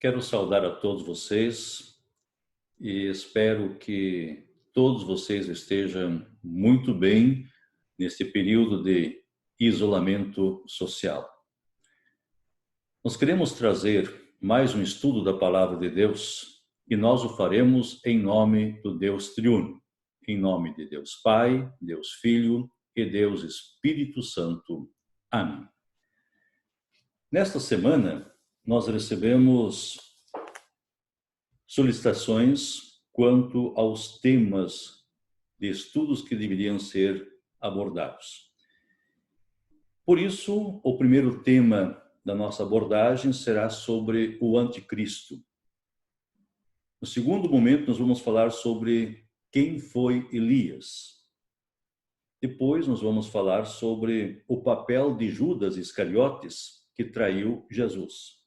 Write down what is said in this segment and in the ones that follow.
Quero saudar a todos vocês e espero que todos vocês estejam muito bem neste período de isolamento social. Nós queremos trazer mais um estudo da Palavra de Deus e nós o faremos em nome do Deus Triuno, em nome de Deus Pai, Deus Filho e Deus Espírito Santo. Amém. Nesta semana, nós recebemos solicitações quanto aos temas de estudos que deveriam ser abordados. Por isso, o primeiro tema da nossa abordagem será sobre o anticristo. No segundo momento, nós vamos falar sobre quem foi Elias. Depois, nós vamos falar sobre o papel de Judas Iscariotes, que traiu Jesus.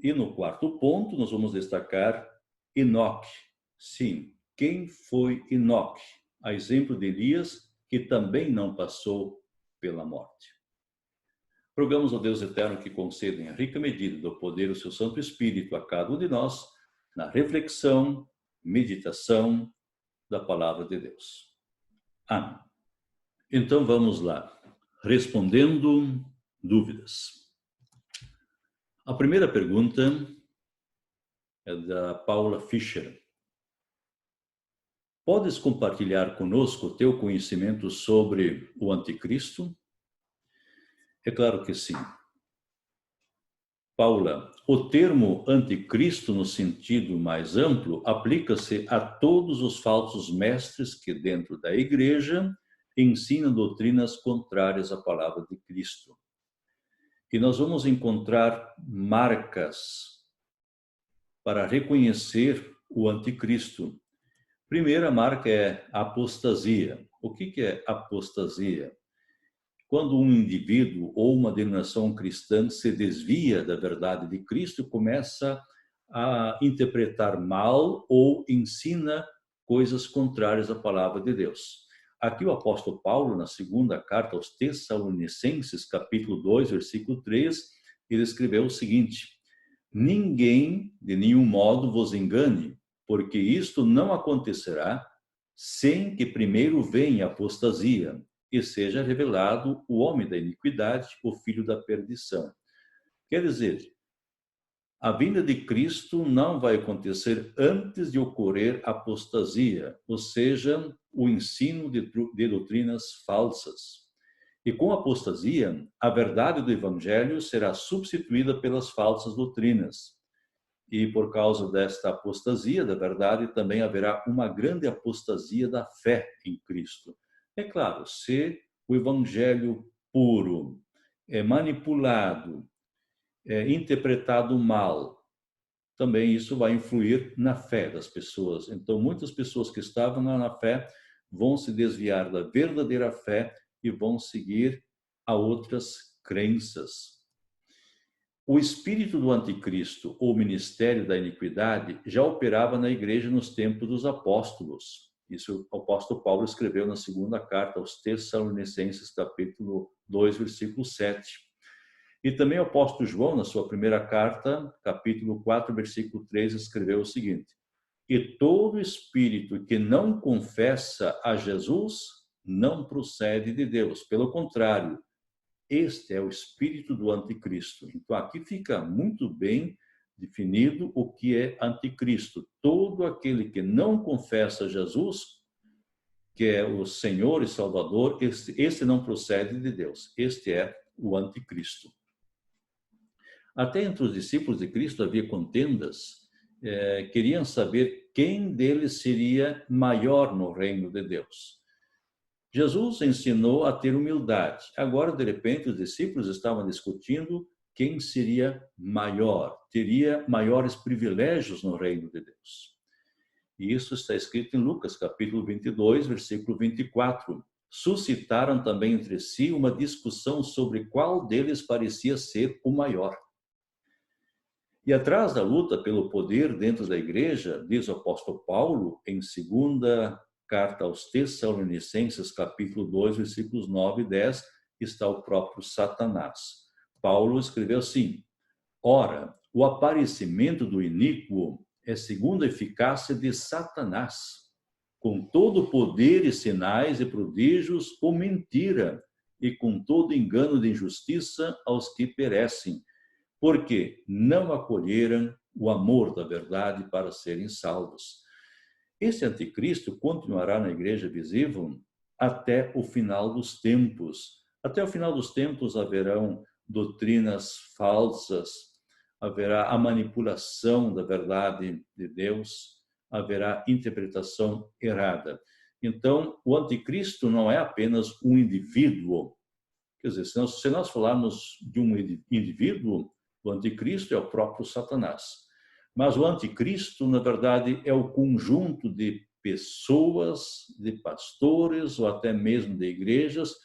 E no quarto ponto, nós vamos destacar Enoque. Sim, quem foi Enoque? A exemplo de Elias, que também não passou pela morte. Rogamos ao Deus eterno que conceda em rica medida do poder do seu Santo Espírito a cada um de nós, na reflexão, meditação da Palavra de Deus. Amém. Então vamos lá, respondendo dúvidas. A primeira pergunta é da Paula Fischer. Podes compartilhar conosco o teu conhecimento sobre o anticristo? É claro que sim. Paula, o termo anticristo no sentido mais amplo aplica-se a todos os falsos mestres que dentro da igreja ensinam doutrinas contrárias à palavra de Cristo. E nós vamos encontrar marcas para reconhecer o anticristo. Primeira marca é a apostasia. O que é apostasia? Quando um indivíduo ou uma denominação cristã se desvia da verdade de Cristo, começa a interpretar mal ou ensina coisas contrárias à palavra de Deus. Aqui o apóstolo Paulo, na segunda carta aos Tessalonicenses, capítulo 2, versículo 3, ele escreveu o seguinte: ninguém, de nenhum modo, vos engane, porque isto não acontecerá sem que primeiro venha a apostasia e seja revelado o homem da iniquidade, o filho da perdição. Quer dizer, a vinda de Cristo não vai acontecer antes de ocorrer a apostasia, ou seja, o ensino de doutrinas falsas. E com a apostasia, a verdade do evangelho será substituída pelas falsas doutrinas. E por causa desta apostasia da verdade, também haverá uma grande apostasia da fé em Cristo. É claro, se o evangelho puro é manipulado, é interpretado mal, também isso vai influir na fé das pessoas. Então, muitas pessoas que estavam na fé vão se desviar da verdadeira fé e vão seguir a outras crenças. O espírito do anticristo, ou ministério da iniquidade, já operava na igreja nos tempos dos apóstolos. Isso o apóstolo Paulo escreveu na segunda carta aos Tessalonicenses, capítulo 2, versículo 7. E também o apóstolo João, na sua primeira carta, capítulo 4, versículo 3, escreveu o seguinte: e todo espírito que não confessa a Jesus não procede de Deus. Pelo contrário, este é o espírito do anticristo. Então, aqui fica muito bem definido o que é anticristo. Todo aquele que não confessa Jesus, que é o Senhor e Salvador, este não procede de Deus. Este é o anticristo. Até entre os discípulos de Cristo havia contendas, queriam saber quem deles seria maior no reino de Deus. Jesus ensinou a ter humildade. Agora, de repente, os discípulos estavam discutindo quem seria maior, teria maiores privilégios no reino de Deus. E isso está escrito em Lucas, capítulo 22, versículo 24. Suscitaram também entre si uma discussão sobre qual deles parecia ser o maior. E atrás da luta pelo poder dentro da igreja, diz o apóstolo Paulo, em segunda carta aos Tessalonicenses, capítulo 2, versículos 9 e 10, está o próprio Satanás. Paulo escreveu assim: ora, o aparecimento do iníquo é segundo a eficácia de Satanás, com todo poder e sinais e prodígios, com mentira e com todo engano de injustiça aos que perecem, porque não acolheram o amor da verdade para serem salvos. Esse anticristo continuará na igreja visível até o final dos tempos. Até o final dos tempos haverão doutrinas falsas, haverá a manipulação da verdade de Deus, haverá interpretação errada. Então, o anticristo não é apenas um indivíduo. Quer dizer, se nós falarmos de um indivíduo, o anticristo é o próprio Satanás. Mas o anticristo, na verdade, é o conjunto de pessoas, de pastores ou até mesmo de igrejas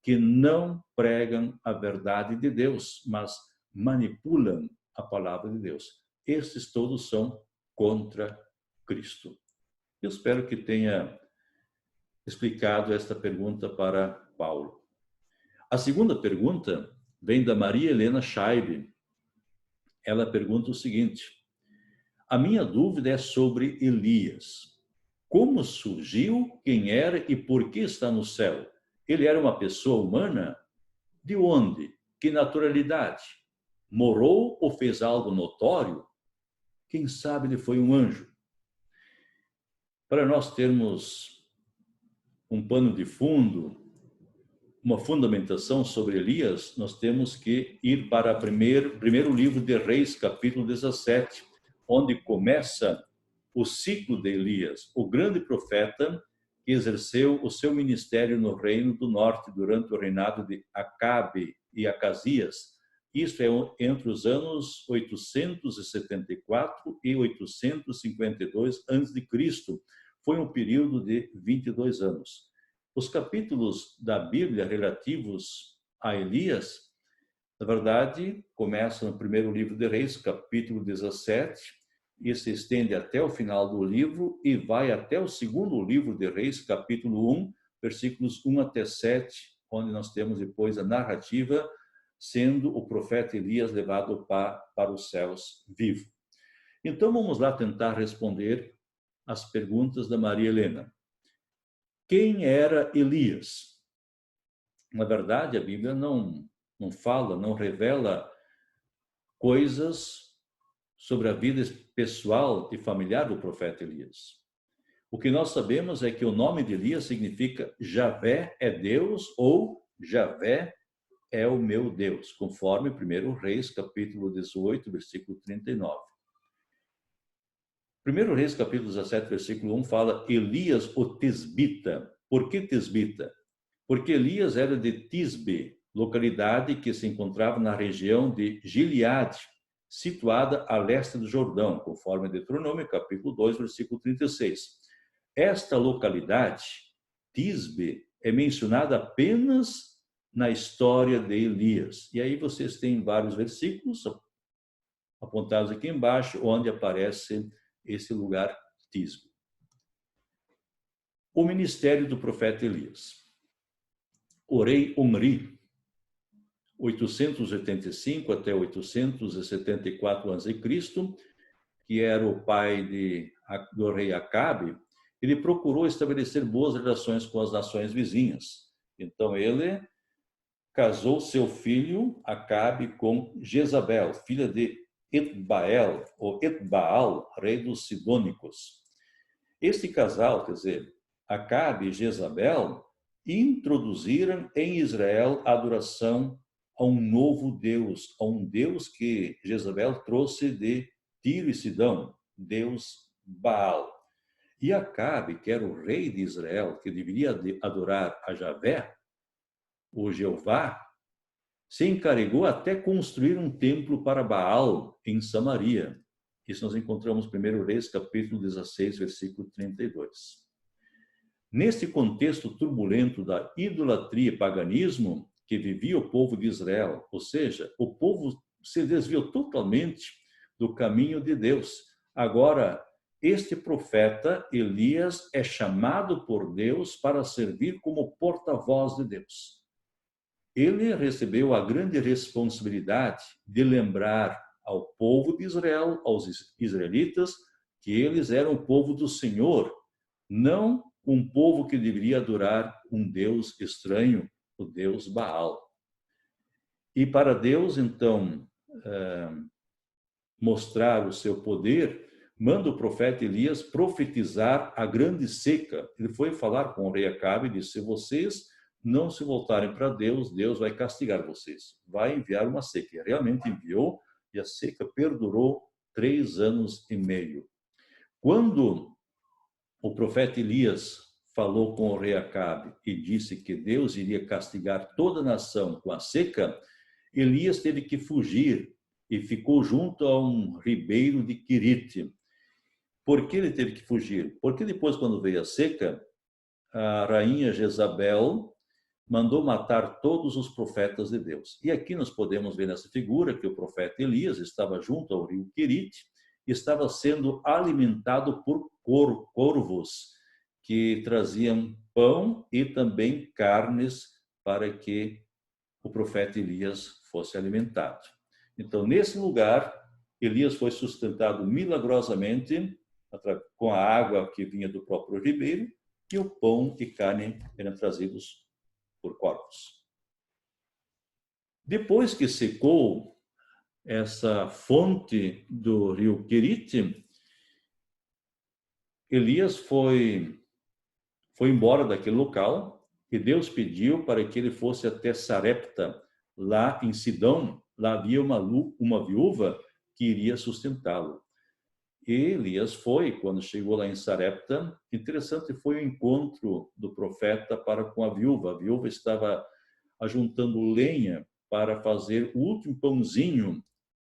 que não pregam a verdade de Deus, mas manipulam a palavra de Deus. Esses todos são contra Cristo. Eu espero que tenha explicado esta pergunta para Paulo. A segunda pergunta vem da Maria Helena Scheibe. Ela pergunta o seguinte: a minha dúvida é sobre Elias. Como surgiu, quem era e por que está no céu? Ele era uma pessoa humana? De onde? Que naturalidade? Morou ou fez algo notório? Quem sabe ele foi um anjo? Para nós termos um pano de fundo, uma fundamentação sobre Elias, nós temos que ir para o primeiro livro de Reis, capítulo 17, onde começa o ciclo de Elias, o grande profeta que exerceu o seu ministério no reino do norte durante o reinado de Acabe e Acasias. Isso é entre os anos 874 e 852 a.C. Foi um período de 22 anos. Os capítulos da Bíblia relativos a Elias, na verdade, começam no primeiro livro de Reis, capítulo 17, e se estende até o final do livro e vai até o segundo livro de Reis, capítulo 1, versículos 1 até 7, onde nós temos depois a narrativa sendo o profeta Elias levado para os céus vivo. Então, vamos lá tentar responder as perguntas da Maria Helena. Quem era Elias? Na verdade, a Bíblia não fala, não revela coisas sobre a vida pessoal e familiar do profeta Elias. O que nós sabemos é que o nome de Elias significa Javé é Deus ou Javé é o meu Deus, conforme 1 Reis, capítulo 18, versículo 39. 1 Reis, capítulo 17, versículo 1, fala Elias, o Tisbita. Por que Tisbita? Porque Elias era de Tisbe, localidade que se encontrava na região de Gileade, situada a leste do Jordão, conforme Deuteronômio, capítulo 2, versículo 36. Esta localidade, Tisbe, é mencionada apenas na história de Elias. E aí vocês têm vários versículos apontados aqui embaixo, onde aparece esse lugar Tisbe. O ministério do profeta Elias. Orei Omri, 885 até 874 a.C., que era o pai do rei Acabe, ele procurou estabelecer boas relações com as nações vizinhas. Então, ele casou seu filho Acabe com Jezabel, filha de Etbaal, ou Etbaal, rei dos Sidônicos. Este casal, quer dizer, Acabe e Jezabel, introduziram em Israel a adoração a um novo Deus, a um Deus que Jezabel trouxe de Tiro e Sidão, Deus Baal. E Acabe, que era o rei de Israel, que deveria adorar a Javé, o Jeová, se encarregou até construir um templo para Baal em Samaria. Isso nós encontramos em 1 Reis, capítulo 16, versículo 32. Nesse contexto turbulento da idolatria e paganismo que vivia o povo de Israel, ou seja, o povo se desviou totalmente do caminho de Deus. Agora, este profeta Elias é chamado por Deus para servir como porta-voz de Deus. Ele recebeu a grande responsabilidade de lembrar ao povo de Israel, aos israelitas, que eles eram o povo do Senhor, não um povo que deveria adorar um Deus estranho, o Deus Baal. E para Deus, então, mostrar o seu poder, manda o profeta Elias profetizar a grande seca. Ele foi falar com o rei Acabe e disse: se vocês não se voltarem para Deus, Deus vai castigar vocês, vai enviar uma seca. E realmente enviou, e a seca perdurou 3 anos e meio. Quando o profeta Elias falou com o rei Acabe e disse que Deus iria castigar toda a nação com a seca, Elias teve que fugir e ficou junto a um ribeiro de Querite. Por que ele teve que fugir? Porque depois, quando veio a seca, a rainha Jezabel mandou matar todos os profetas de Deus. E aqui nós podemos ver nessa figura que o profeta Elias estava junto ao rio Querite, estava sendo alimentado por corvos que traziam pão e também carnes para que o profeta Elias fosse alimentado. Então, nesse lugar, Elias foi sustentado milagrosamente com a água que vinha do próprio ribeiro, e o pão e carne eram trazidos por corvos. Depois que secou essa fonte do rio Querite, Elias foi embora daquele local e Deus pediu para que ele fosse até Sarepta, lá em Sidom. Lá havia uma viúva que iria sustentá-lo. E Elias foi, quando chegou lá em Sarepta, interessante foi o encontro do profeta para com a viúva. A viúva estava ajuntando lenha para fazer o último pãozinho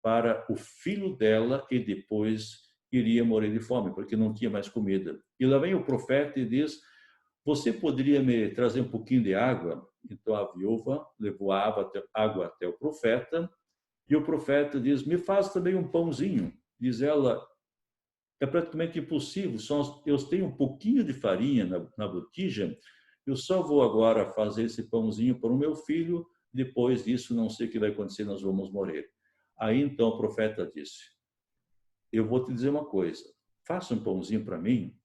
para o filho dela, e depois iria morrer de fome, porque não tinha mais comida. E lá vem o profeta e diz: você poderia me trazer um pouquinho de água? Então a viúva levou água até o profeta, e o profeta diz: me faz também um pãozinho. Diz ela: é praticamente impossível, só eu tenho um pouquinho de farinha na botija, eu só vou agora fazer esse pãozinho para o meu filho, depois disso não sei o que vai acontecer, nós vamos morrer. Aí então o profeta disse: eu vou te dizer uma coisa, faça um pãozinho para mim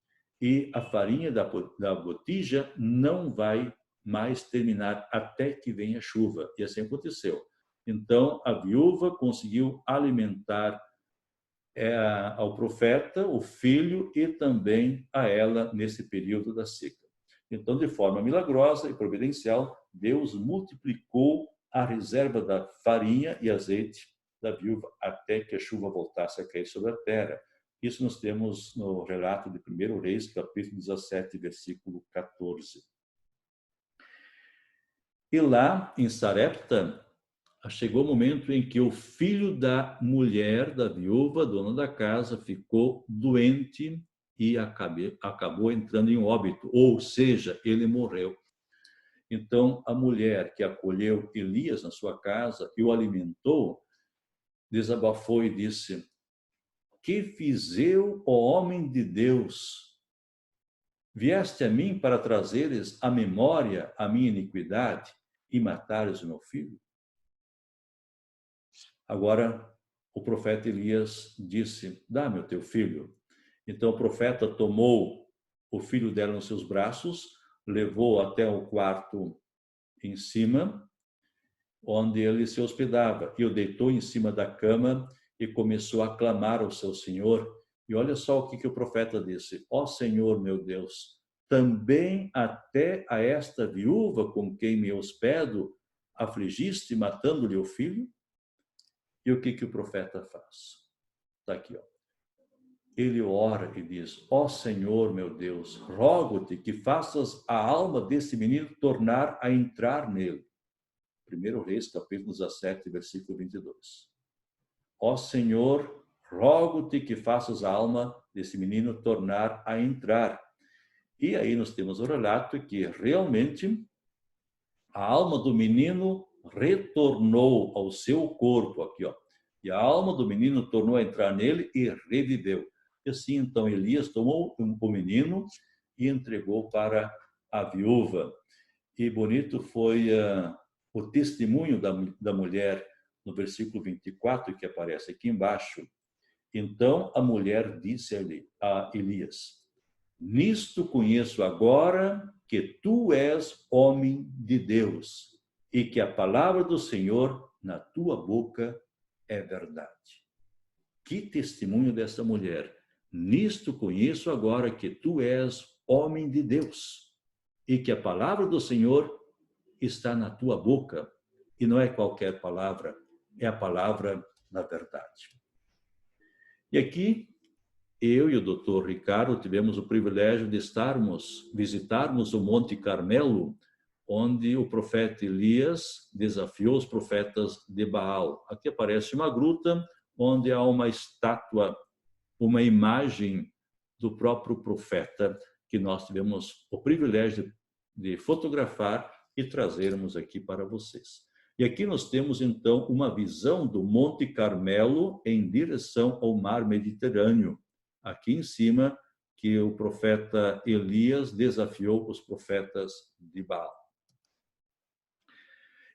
e a farinha da botija não vai mais terminar até que venha chuva. E assim aconteceu. Então a viúva conseguiu alimentar ao profeta, o filho, e também a ela nesse período da seca. Então, de forma milagrosa e providencial, Deus multiplicou a reserva da farinha e azeite da viúva até que a chuva voltasse a cair sobre a terra. Isso nós temos no relato de 1 Reis, capítulo 17, versículo 14. E lá em Sarepta, chegou o momento em que o filho da mulher, da viúva, dona da casa, ficou doente e acabou entrando em óbito, ou seja, ele morreu. Então, a mulher que acolheu Elias na sua casa e o alimentou, desabafou e disse: que fiz eu, ó homem de Deus? Vieste a mim para trazeres à memória a minha iniquidade e matares o meu filho? Agora, o profeta Elias disse: dá-me o teu filho. Então o profeta tomou o filho dela nos seus braços, levou até o quarto em cima, onde ele se hospedava, e o deitou em cima da cama e começou a clamar ao seu Senhor. E olha só o que o profeta disse: ó Senhor meu Deus, também até a esta viúva com quem me hospedo afligiste, matando-lhe o filho? E o que o profeta faz? Está aqui, ó. Ele ora e diz: ó Senhor meu Deus, rogo-te que faças a alma desse menino tornar a entrar nele. 1 Reis, capítulo 17, versículo 22. Ó Senhor, rogo-te que faças a alma desse menino tornar a entrar. E aí nós temos o relato que realmente a alma do menino retornou ao seu corpo, aqui, ó. E a alma do menino tornou a entrar nele e reviveu. E assim, então, Elias tomou o menino e entregou para a viúva. E bonito foi o testemunho da mulher no versículo 24, que aparece aqui embaixo. Então a mulher disse a Elias: nisto conheço agora que tu és homem de Deus e que a palavra do Senhor na tua boca é verdade. Que testemunho dessa mulher! Nisto conheço agora que tu és homem de Deus e que a palavra do Senhor está na tua boca. E não é qualquer palavra, é a palavra da verdade. E aqui, eu e o doutor Ricardo tivemos o privilégio de visitarmos o Monte Carmelo, onde o profeta Elias desafiou os profetas de Baal. Aqui aparece uma gruta onde há uma estátua, uma imagem do próprio profeta, que nós tivemos o privilégio de fotografar e trazermos aqui para vocês. E aqui nós temos, então, uma visão do Monte Carmelo em direção ao mar Mediterrâneo. Aqui em cima, que o profeta Elias desafiou os profetas de Baal.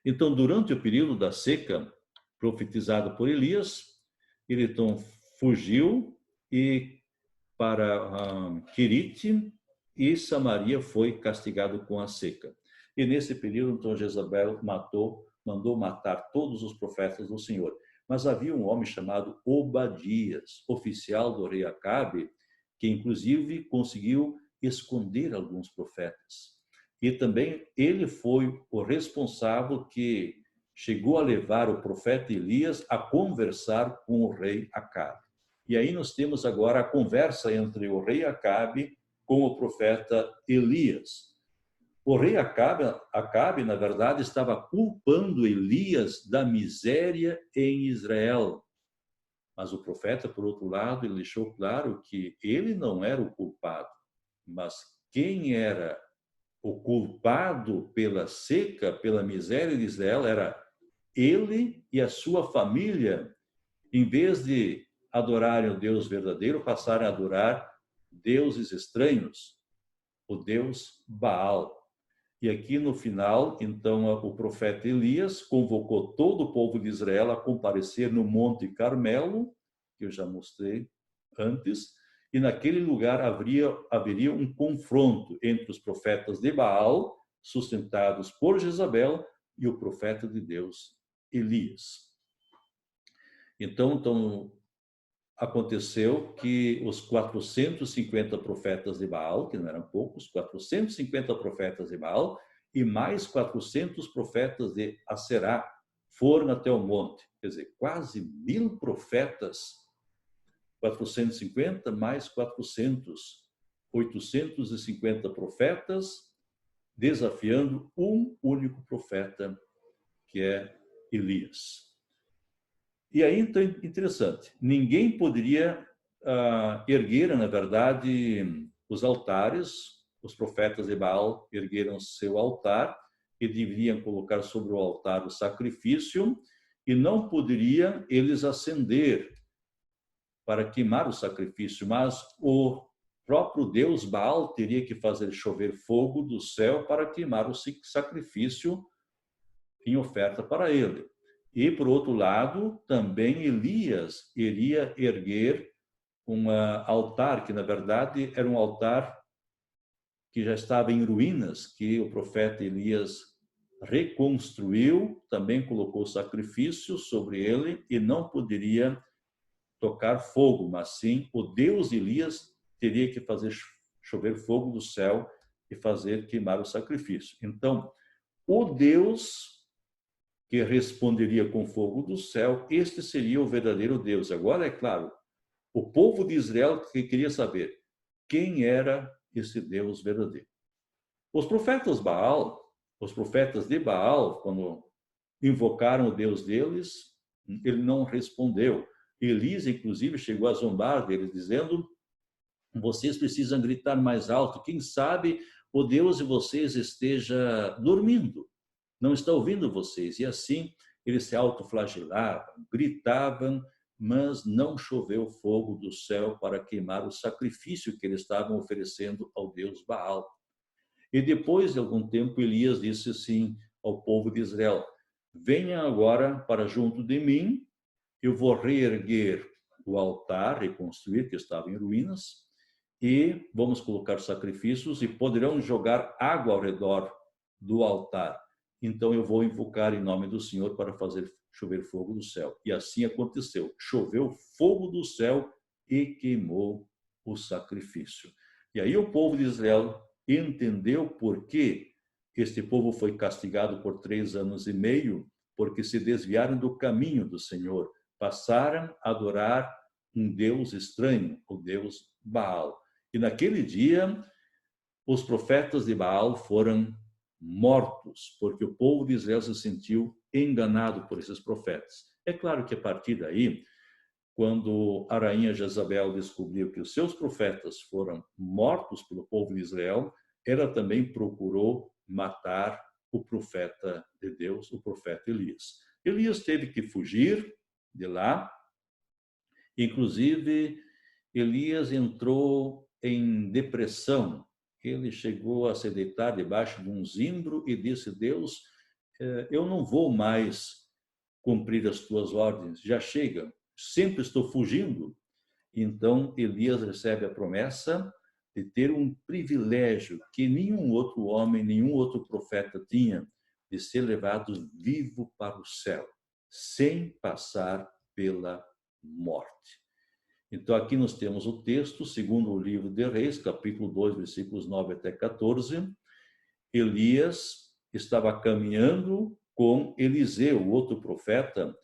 Então, durante o período da seca, profetizado por Elias, ele então fugiu e para Querite, e Samaria foi castigado com a seca. E nesse período, então, Jezabel mandou matar todos os profetas do Senhor. Mas havia um homem chamado Obadias, oficial do rei Acabe, que inclusive conseguiu esconder alguns profetas. E também ele foi o responsável que chegou a levar o profeta Elias a conversar com o rei Acabe. E aí nós temos agora a conversa entre o rei Acabe com o profeta Elias. O rei Acabe, na verdade, estava culpando Elias da miséria em Israel. Mas o profeta, por outro lado, ele deixou claro que ele não era o culpado, mas quem era o culpado pela seca, pela miséria de Israel, era ele e a sua família. Em vez de adorarem o Deus verdadeiro, passaram a adorar deuses estranhos, o Deus Baal. E aqui no final, então, o profeta Elias convocou todo o povo de Israel a comparecer no Monte Carmelo, que eu já mostrei antes, e naquele lugar haveria um confronto entre os profetas de Baal, sustentados por Jezabel, e o profeta de Deus, Elias. Então aconteceu que os 450 profetas de Baal, que não eram poucos, 450 profetas de Baal e mais 400 profetas de Aserá foram até o monte. Quer dizer, quase 1000 profetas, 450 mais 400, 850 profetas, desafiando um único profeta, que é Elias. E aí, então, interessante, ninguém poderia erguer, na verdade, os altares. Os profetas de Baal ergueram seu altar e deveriam colocar sobre o altar o sacrifício, e não poderiam eles acender para queimar o sacrifício, mas o próprio Deus Baal teria que fazer chover fogo do céu para queimar o sacrifício em oferta para ele. E, por outro lado, também Elias iria erguer um altar, que na verdade era um altar que já estava em ruínas, que o profeta Elias reconstruiu, também colocou sacrifício sobre ele e não poderia tocar fogo, mas sim o Deus Elias teria que fazer chover fogo do céu e fazer queimar o sacrifício. Então, o Deus que responderia com fogo do céu, este seria o verdadeiro Deus. Agora, é claro, o povo de Israel que queria saber quem era esse Deus verdadeiro. Os profetas de Baal, quando invocaram o Deus deles, ele não respondeu. Elias, inclusive, chegou a zombar deles, dizendo: vocês precisam gritar mais alto, quem sabe o Deus de vocês esteja dormindo, não está ouvindo vocês. E assim eles se autoflagelavam, gritavam, mas não choveu fogo do céu para queimar o sacrifício que eles estavam oferecendo ao Deus Baal. E depois de algum tempo, Elias disse assim ao povo de Israel: venha agora para junto de mim, eu vou reerguer o altar, reconstruir, que estava em ruínas, e vamos colocar sacrifícios e poderão jogar água ao redor do altar. Então eu vou invocar em nome do Senhor para fazer chover fogo do céu. E assim aconteceu. Choveu fogo do céu e queimou o sacrifício. E aí o povo de Israel entendeu por que este povo foi castigado por 3 anos e meio, porque se desviaram do caminho do Senhor, passaram a adorar um Deus estranho, o Deus Baal. E naquele dia, os profetas de Baal foram mortos, porque o povo de Israel se sentiu enganado por esses profetas. É claro que a partir daí, quando a rainha Jezabel descobriu que os seus profetas foram mortos pelo povo de Israel, ela também procurou matar o profeta de Deus, o profeta Elias. Elias teve que fugir de lá. Inclusive, Elias entrou em depressão. Ele chegou a se deitar debaixo de um zimbro e disse: Deus, eu não vou mais cumprir as tuas ordens, já chega, sempre estou fugindo. Então, Elias recebe a promessa de ter um privilégio que nenhum outro homem, nenhum outro profeta tinha, de ser levado vivo para o céu, sem passar pela morte. Então, aqui nós temos o texto, segundo o livro de Reis, capítulo 2, versículos 9 até 14. Elias estava caminhando com Eliseu, outro profeta,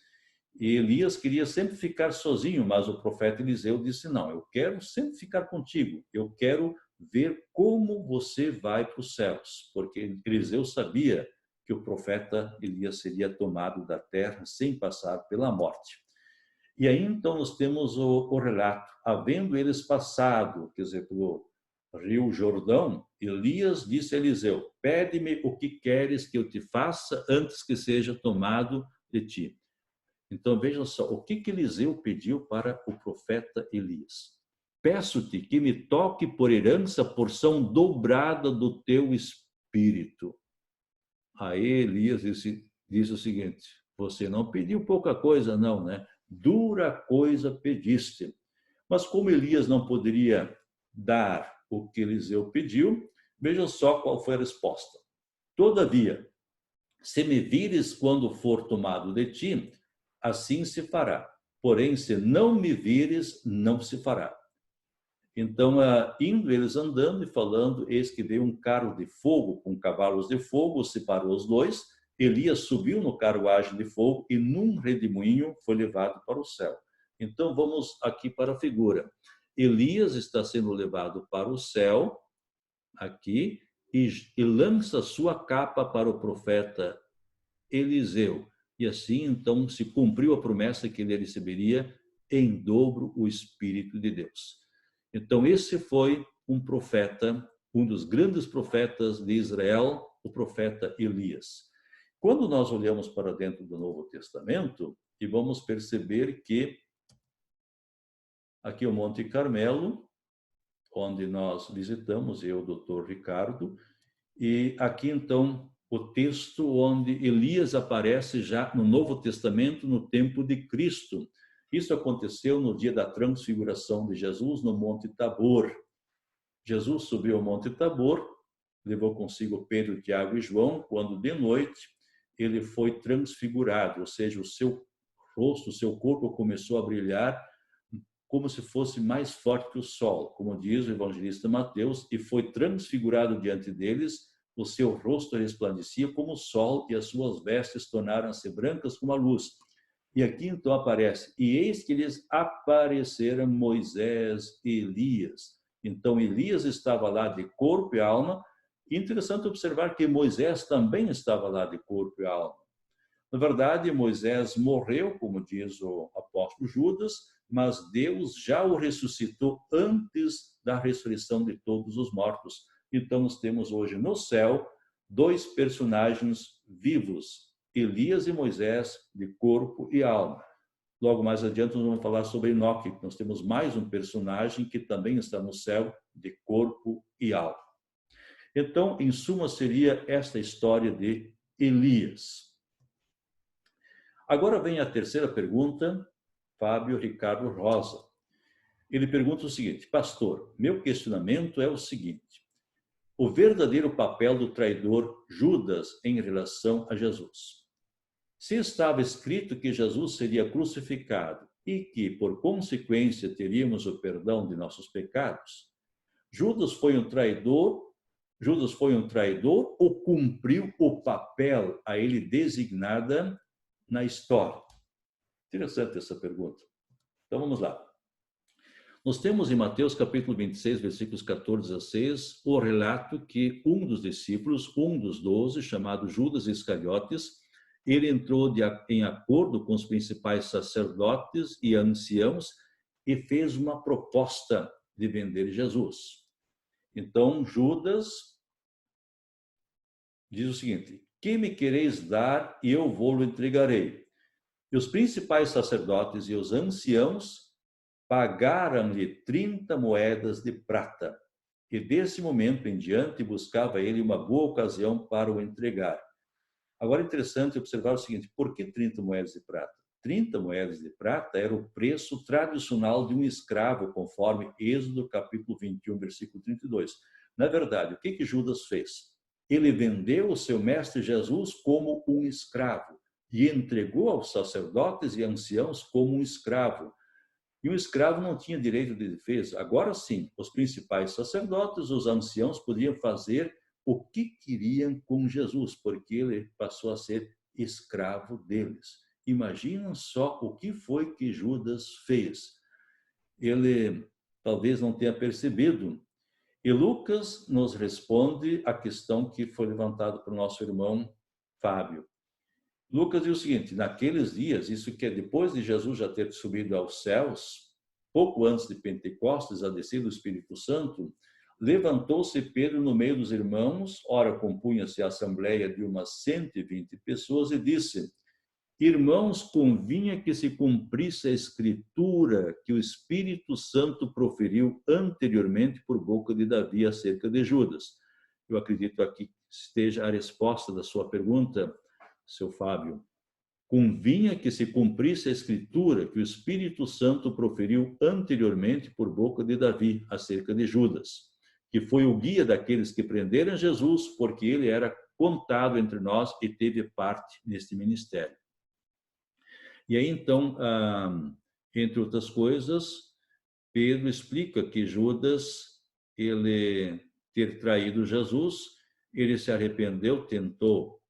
e Elias queria sempre ficar sozinho, mas o profeta Eliseu disse: não, eu quero sempre ficar contigo, eu quero ver como você vai para os céus, porque Eliseu sabia que o profeta Elias seria tomado da terra sem passar pela morte. E aí, então, nós temos o relato. Havendo eles passado, quer dizer, pelo rio Jordão, Elias disse a Eliseu: pede-me o que queres que eu te faça antes que seja tomado de ti. Então, vejam só, o que Eliseu pediu para o profeta Elias? Peço-te que me toque por herança porção dobrada do teu espírito. Aí Elias disse o seguinte: você não pediu pouca coisa, não, né? Dura coisa pediste. Mas como Elias não poderia dar o que Eliseu pediu, vejam só qual foi a resposta. Todavia, se me vires quando for tomado de ti, assim se fará. Porém, se não me vires, não se fará. Então, indo eles andando e falando, eis que veio um carro de fogo com cavalos de fogo, separou os dois. Elias subiu no carruagem de fogo e num redemoinho foi levado para o céu. Então, vamos aqui para a figura. Elias está sendo levado para o céu, aqui, e lança sua capa para o profeta Eliseu. E assim, então, se cumpriu a promessa que ele receberia em dobro o Espírito de Deus. Então, esse foi um profeta, um dos grandes profetas de Israel, o profeta Elias. Quando nós olhamos para dentro do Novo Testamento, e vamos perceber que aqui é o Monte Carmelo, onde nós visitamos, eu, o doutor Ricardo, e aqui, então, o texto onde Elias aparece já no Novo Testamento, no tempo de Cristo. Isso aconteceu no dia da transfiguração de Jesus no Monte Tabor. Jesus subiu ao Monte Tabor, levou consigo Pedro, Tiago e João, quando de noite ele foi transfigurado, ou seja, o seu rosto, o seu corpo começou a brilhar como se fosse mais forte que o sol, como diz o evangelista Mateus, e foi transfigurado diante deles, o seu rosto resplandecia como o sol e as suas vestes tornaram-se brancas como a luz. E aqui então aparece: e eis que lhes apareceram Moisés e Elias. Então Elias estava lá de corpo e alma. Interessante observar que Moisés também estava lá de corpo e alma. Na verdade, Moisés morreu, como diz o apóstolo Judas, mas Deus já o ressuscitou antes da ressurreição de todos os mortos. Então, nós temos hoje no céu 2 personagens vivos, Elias e Moisés, de corpo e alma. Logo mais adiante, nós vamos falar sobre Enoque. Nós temos mais um personagem que também está no céu, de corpo e alma. Então, em suma, seria esta história de Elias. Agora vem a terceira pergunta, Fábio Ricardo Rosa. Ele pergunta o seguinte: pastor, meu questionamento é o seguinte: o verdadeiro papel do traidor Judas em relação a Jesus. Se estava escrito que Jesus seria crucificado e que, por consequência, teríamos o perdão de nossos pecados, Judas foi um traidor ou cumpriu o papel a ele designada na história? Interessante essa pergunta. Então vamos lá. Nós temos em Mateus capítulo 26, versículos 14 a 16, o relato que um dos discípulos, um dos 12, chamado Judas Iscariotes, ele entrou em acordo com os principais sacerdotes e anciãos e fez uma proposta de vender Jesus. Então, Judas diz o seguinte: que me quereis dar e eu vou-lo entregarei. E os principais sacerdotes e os anciãos pagaram-lhe 30 moedas de prata. E desse momento em diante buscava ele uma boa ocasião para o entregar. Agora é interessante observar o seguinte: por que 30 moedas de prata? 30 moedas de prata era o preço tradicional de um escravo, conforme Êxodo capítulo 21, versículo 32. Na verdade, o que Judas fez? Ele vendeu o seu mestre Jesus como um escravo e entregou aos sacerdotes e anciãos como um escravo. E o escravo não tinha direito de defesa. Agora sim, os principais sacerdotes, os anciãos, podiam fazer o que queriam com Jesus, porque ele passou a ser escravo deles. Imaginem só o que foi que Judas fez. Ele talvez não tenha percebido. E Lucas nos responde a questão que foi levantada pelo nosso irmão Fábio. Lucas diz o seguinte: naqueles dias, isso que é depois de Jesus já ter subido aos céus, pouco antes de Pentecostes, a descida do Espírito Santo, levantou-se Pedro no meio dos irmãos, ora compunha-se a assembleia de umas 120 pessoas, e disse: irmãos, convinha que se cumprisse a escritura que o Espírito Santo proferiu anteriormente por boca de Davi acerca de Judas. Eu acredito aqui esteja a resposta da sua pergunta, seu Fábio. Convinha que se cumprisse a escritura que o Espírito Santo proferiu anteriormente por boca de Davi acerca de Judas, que foi o guia daqueles que prenderam Jesus, porque ele era contado entre nós e teve parte neste ministério. E aí, então, entre outras coisas, Pedro explica que Judas, ele ter traído Jesus, ele se arrependeu, tentou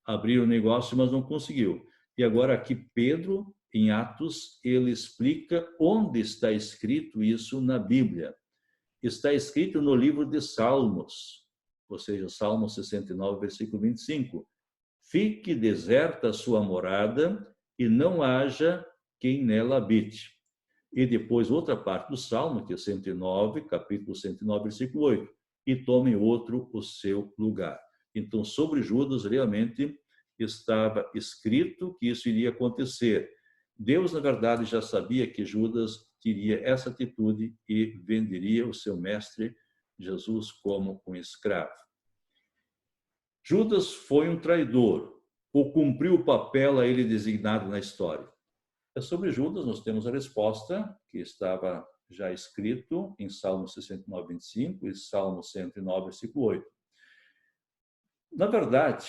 abrir o negócio, mas não conseguiu. E agora aqui Pedro, em Atos, ele explica onde está escrito isso na Bíblia. Está escrito no livro de Salmos, ou seja, Salmo 69, versículo 25. Fique deserta a sua morada e não haja quem nela habite. E depois outra parte do Salmo, que é 109, capítulo 109, versículo 8. E tome outro o seu lugar. Então, sobre Judas, realmente estava escrito que isso iria acontecer. Deus, na verdade, já sabia que Judas teria essa atitude e venderia o seu mestre Jesus como um escravo. Judas foi um traidor, ou cumpriu o papel a ele designado na história? Sobre Judas, nós temos a resposta que estava já escrito em Salmo 69, 25 e Salmo 109, versículo 8. Na verdade,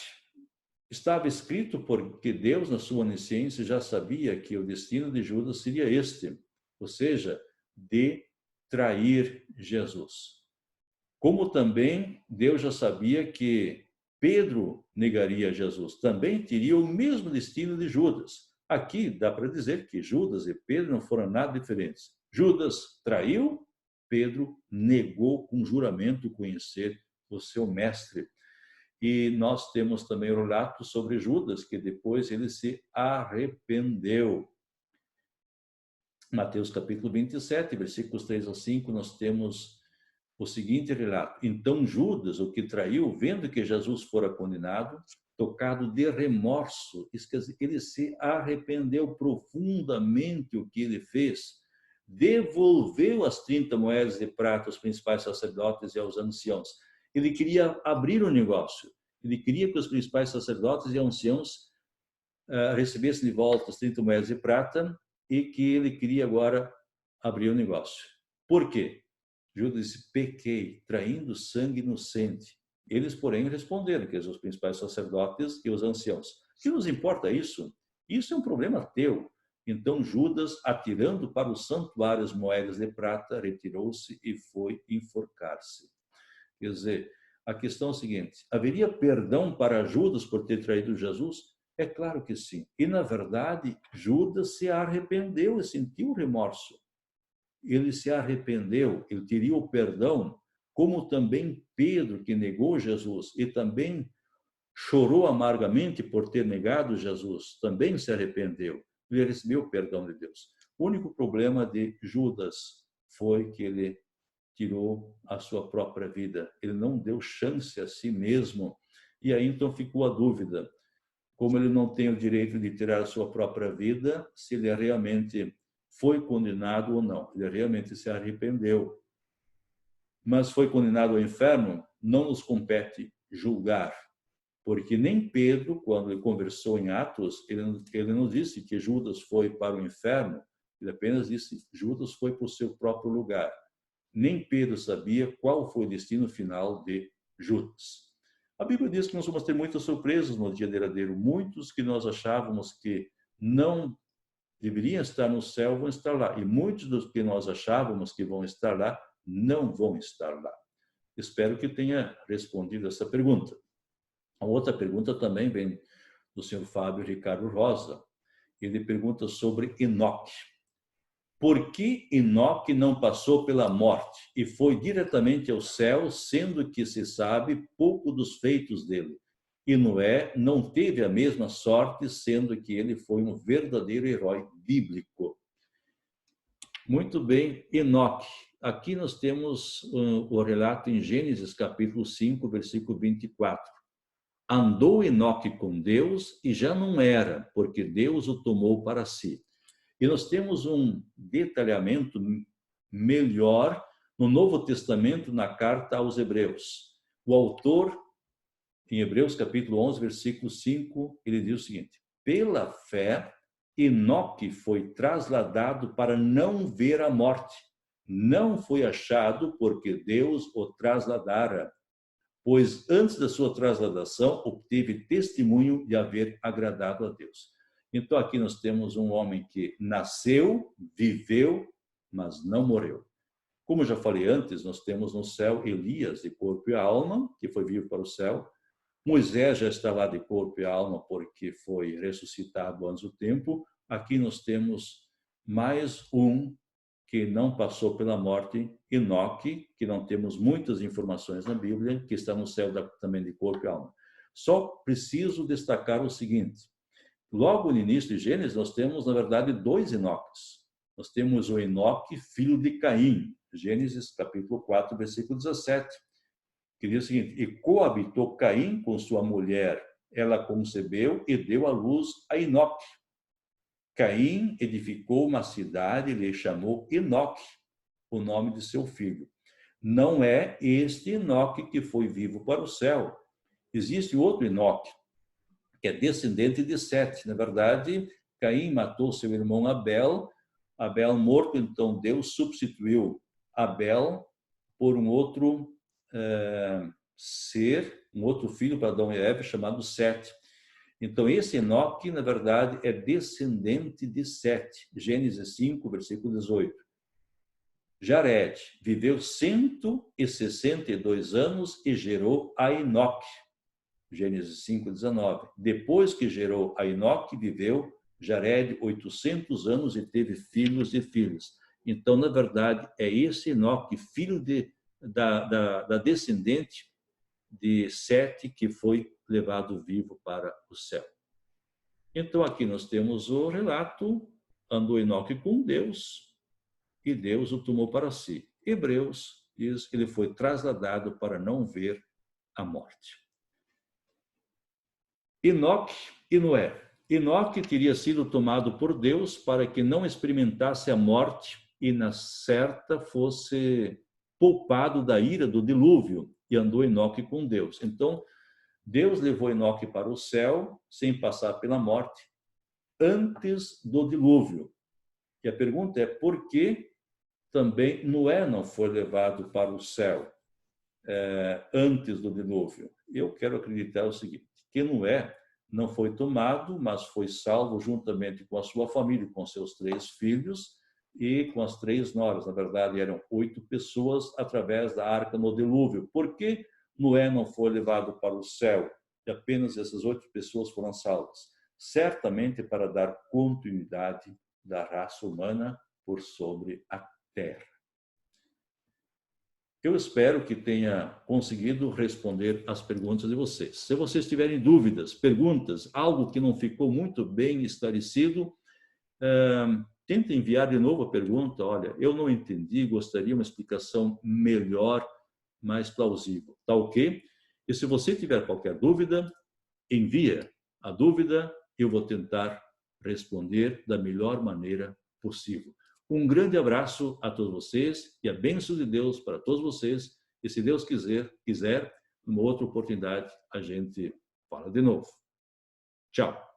estava escrito porque Deus, na sua onisciência, já sabia que o destino de Judas seria este, ou seja, de trair Jesus. Como também Deus já sabia que Pedro negaria Jesus, também teria o mesmo destino de Judas. Aqui dá para dizer que Judas e Pedro não foram nada diferentes. Judas traiu, Pedro negou com juramento conhecer o seu mestre. E nós temos também o relato sobre Judas, que depois ele se arrependeu. Mateus capítulo 27, versículos 3 a 5, nós temos o seguinte relato. Então Judas, o que traiu, vendo que Jesus fora condenado, tocado de remorso, ele se arrependeu profundamente o que ele fez, devolveu as 30 moedas de prata aos principais sacerdotes e aos anciãos. Ele queria abrir um negócio, ele queria que os principais sacerdotes e anciãos recebesse de volta as 30 moedas de prata e que ele queria agora abrir o negócio. Por quê? Judas disse: pequei, traindo sangue inocente. Eles, porém, responderam, que os principais sacerdotes e os anciãos: que nos importa isso? Isso é um problema teu. Então Judas, atirando para o santuário as moedas de prata, retirou-se e foi enforcar-se. Quer dizer, a questão é a seguinte: haveria perdão para Judas por ter traído Jesus? É claro que sim. E, na verdade, Judas se arrependeu e sentiu remorso. Ele se arrependeu, ele teria o perdão, como também Pedro, que negou Jesus e também chorou amargamente por ter negado Jesus, também se arrependeu. Ele recebeu o perdão de Deus. O único problema de Judas foi que ele tirou a sua própria vida. Ele não deu chance a si mesmo. E aí então ficou a dúvida: como ele não tem o direito de tirar a sua própria vida, se ele realmente foi condenado ou não. Ele realmente se arrependeu. Mas foi condenado ao inferno? Não nos compete julgar. Porque nem Pedro, quando ele conversou em Atos, ele não disse que Judas foi para o inferno. Ele apenas disse que Judas foi para o seu próprio lugar. Nem Pedro sabia qual foi o destino final de Judas. A Bíblia diz que nós vamos ter muitas surpresas no dia derradeiro. Muitos que nós achávamos que não deveriam estar no céu vão estar lá. E muitos dos que nós achávamos que vão estar lá não vão estar lá. Espero que tenha respondido essa pergunta. A outra pergunta também vem do senhor Fábio Ricardo Rosa. Ele pergunta sobre Enoque. Por que Enoque não passou pela morte e foi diretamente ao céu, sendo que se sabe pouco dos feitos dele? E Noé não teve a mesma sorte, sendo que ele foi um verdadeiro herói bíblico. Muito bem, Enoque. Aqui nós temos o relato em Gênesis capítulo 5, versículo 24. Andou Enoque com Deus e já não era, porque Deus o tomou para si. E nós temos um detalhamento melhor no Novo Testamento, na carta aos Hebreus. O autor, em Hebreus capítulo 11, versículo 5, ele diz o seguinte: pela fé, Enoque foi trasladado para não ver a morte. Não foi achado porque Deus o trasladara, pois antes da sua trasladação obteve testemunho de haver agradado a Deus. Então aqui nós temos um homem que nasceu, viveu, mas não morreu. Como já falei antes, nós temos no céu Elias de corpo e alma, que foi vivo para o céu. Moisés já está lá de corpo e alma porque foi ressuscitado antes do tempo. Aqui nós temos mais um que não passou pela morte, Enoque, que não temos muitas informações na Bíblia, que está no céu também de corpo e alma. Só preciso destacar o seguinte: logo no início de Gênesis, nós temos, na verdade, dois Enoques. Nós temos o Enoque, filho de Caim, Gênesis capítulo 4, versículo 17, que diz o seguinte: e coabitou Caim com sua mulher, ela concebeu e deu à luz a Enoque. Caim edificou uma cidade e lhe chamou Enoque, o nome de seu filho. Não é este Enoque que foi vivo para o céu. Existe outro Enoque, que é descendente de Sete. Na verdade, Caim matou seu irmão Abel. Abel morto, então Deus substituiu Abel por um outro ser, um outro filho para Adão e Eva, chamado Sete. Então, esse Enoque, na verdade, é descendente de Sete. Gênesis 5, versículo 18. Jared viveu 162 anos e gerou a Enoque. Gênesis 5, 19. Depois que gerou a Enoque, viveu Jared 800 anos e teve filhos e filhas. Então, na verdade, é esse Enoque, filho da descendente de Sete, que foi levado vivo para o céu. Então, aqui nós temos o relato: andou Enoque com Deus e Deus o tomou para si. Hebreus diz que ele foi trasladado para não ver a morte. Enoque e Noé. Enoque teria sido tomado por Deus para que não experimentasse a morte e, na certa, fosse poupado da ira do dilúvio, e andou Enoque com Deus. Então, Deus levou Enoque para o céu sem passar pela morte, antes do dilúvio. E a pergunta é por que também Noé não foi levado para o céu antes do dilúvio? Eu quero acreditar o seguinte, que Noé não foi tomado, mas foi salvo juntamente com a sua família, com seus 3 filhos e com as 3 noras. Na verdade, eram 8 pessoas através da arca no dilúvio. Por que Noé não foi levado para o céu e apenas essas 8 pessoas foram salvas? Certamente para dar continuidade da raça humana por sobre a terra. Eu espero que tenha conseguido responder as perguntas de vocês. Se vocês tiverem dúvidas, perguntas, algo que não ficou muito bem esclarecido, tente enviar de novo a pergunta. Olha, eu não entendi, gostaria de uma explicação melhor, mais plausível. Tá ok? E se você tiver qualquer dúvida, envia a dúvida, eu vou tentar responder da melhor maneira possível. Um grande abraço a todos vocês e a bênção de Deus para todos vocês. E se Deus quiser, numa outra oportunidade, a gente fala de novo. Tchau.